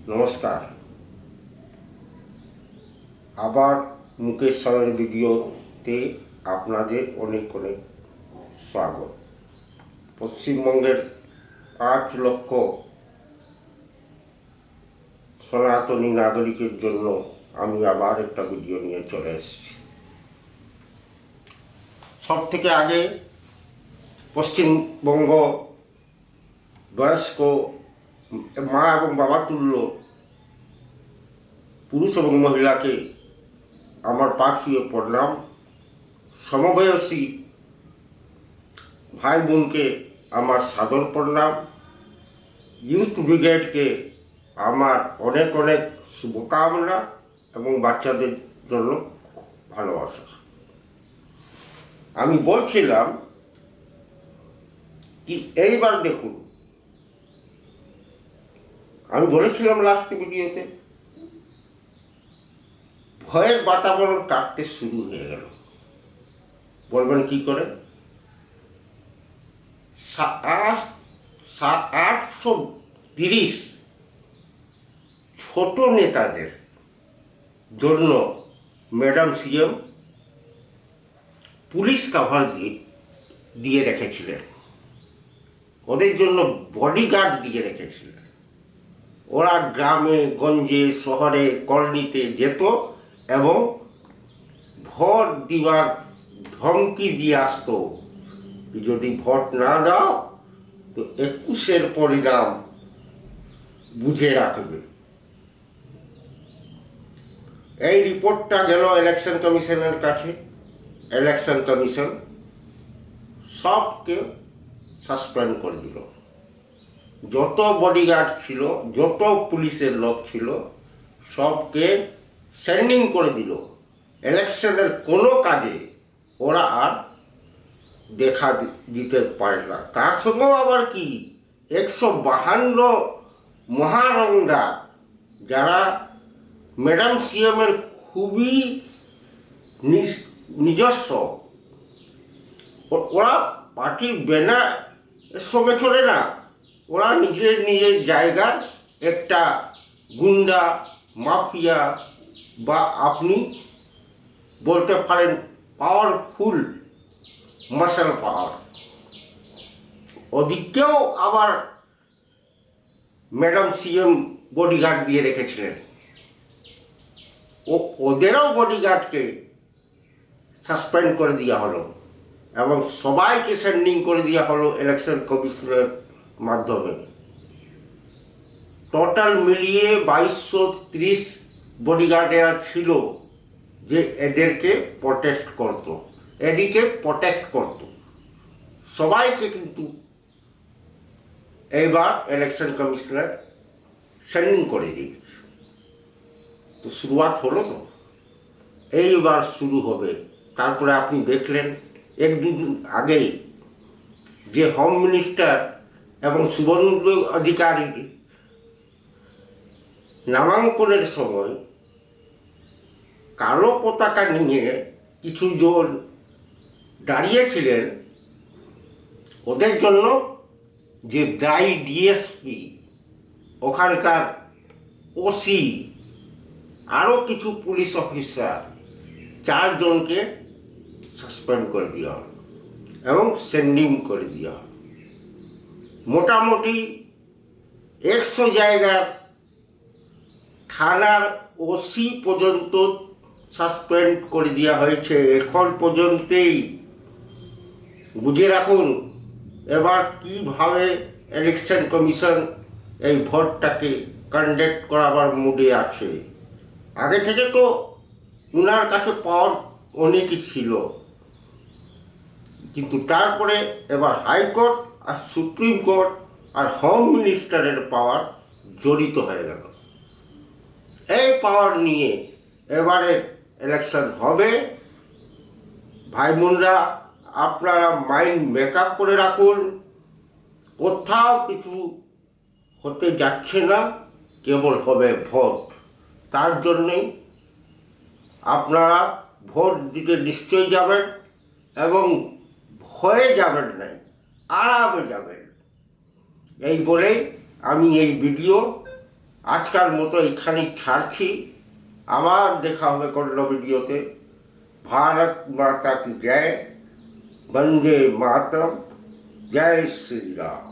নমস্কার। আবার মুকেশ স্যারের ভিডিওতে আপনাদের অনেক অনেক স্বাগত। পশ্চিমবঙ্গের 5 লক্ষ সনাতনী নাগরিকের জন্য আমি আবার একটা ভিডিও নিয়ে চলে এসেছি। সব থেকে আগে পশ্চিমবঙ্গ বয়স্ক মা এবং বাবা তুল্য পুরুষ এবং মহিলাকে আমার পা ছুঁয়ে প্রণাম। সমবয়সী ভাই বোনকে আমার সাদর প্রণাম। ইউথ ব্রিগেডকে আমার অনেক অনেক শুভকামনা এবং বাচ্চাদের জন্য ভালোবাসা। আমি বলছিলাম কি, এইবার দেখুন, আমি বলেছিলাম লাস্ট ভিডিওতে ভয়ের বাতাবরণ কাটতে শুরু হয়ে গেল। বলবেন কি করে? 830 ছোট নেতাদের জন্য ম্যাডাম সিএম পুলিশ কাভার দিয়ে রেখেছিলেন, ওদের জন্য বডিগার্ড দিয়ে রেখেছিলেন। ওরা গ্রামে গঞ্জে শহরে কলোনিতে যেত এবং ভোট দিবার ধমকি দিয়ে আসতো, যদি ভোট না দাও তো 21-এর পরিণাম বুঝে রাখবে। এই রিপোর্টটা গেল ইলেকশন কমিশনের কাছে। ইলেকশন কমিশন সবকে সাসপেন্ড করে দিল। যত বডিগার্ড ছিল, যত পুলিশের লোক ছিল, সবকে সেন্ডিং করে দিল। ইলেকশনের কোনো কাজে ওরা আর দেখা দিতে পারে না। তার সঙ্গেও আবার কি 152 মহারংদা, যারা ম্যাডাম সিএমের খুবই নিজস্ব, ওরা পার্টির ব্যানার সঙ্গে চলে না, ওরা নিজের নিজের জায়গার একটা গুন্ডা মাফিয়া, বা আপনি বলতে পারেন পাওয়ারফুল মাসেল পাওয়ার। ওদিকেও আবার ম্যাডাম সিএম বডিগার্ড দিয়ে রেখেছিলেন। ওদেরও বডিগার্ডকে সাসপেন্ড করে দেওয়া হলো এবং সবাইকে সেন্ডিং করে দেওয়া হলো ইলেকশন কমিশনের মাধ্যমে। টোটাল মিলিয়ে 2230 বডিগার্ড এরা ছিল যে এদেরকে প্রটেস্ট করত, এদিকে প্রোটেক্ট করত। সবাইকে কিন্তু এইবার ইলেকশন কমিশনার সেন্ডিং করে দিয়েছে। তো শুরুয়াত হলো, তো এইবার শুরু হবে। তারপরে আপনি দেখলেন 1-2 দিন আগেই যে হোম মিনিস্টার এবং শুভেন্দু অধিকারী নামাঙ্কনের সময় কালো পতাকা নিয়ে কিছু জন দাঁড়িয়েছিলেন, ওদের জন্য যে দায়ী ডিএসপি, ওখানকার ওসি, আরও কিছু পুলিশ অফিসার, 4 জনকে সাসপেন্ড করে দেওয়া হল এবং সেন্ডিং করে দেওয়া হল। মোটামুটি 100 জায়গার থানার ওসি পর্যন্ত সাসপেন্ড করে দেওয়া হয়েছে এখন পর্যন্তই। বুঝে রাখুন এবার কিভাবে ইলেকশন কমিশন এই ভোটটাকে কন্ডাক্ট করাবার মুডে আছে। আগে থেকে তো ওনার কাছে পাওয়ার অনেকই ছিল, কিন্তু তারপরে এবার হাইকোর্ট আর সুপ্রিম কোর্ট আর হোম মিনিস্টারের পাওয়ার জড়িত হয়ে গেল। এই পাওয়ার নিয়ে এবারে ইলেকশন হবে। ভাই বোনরা, আপনারা মাইন্ড মেকআপ করে রাখুন, কোথাও কিছু হতে যাচ্ছে না, কেবল হবে ভোট। তার জন্যেই আপনারা ভোট দিতে নিশ্চয়ই যাবেন এবং ভয়ে যাবেন না, আরামে যাবেন। এই বলেই আমি এই ভিডিও আজকাল মতো এখানেই ছাড়ছি, আবার দেখা হবে অন্য ভিডিওতে। ভারত মাতা কি জয়, বন্দে মাতরম, জয় শ্রীরাম।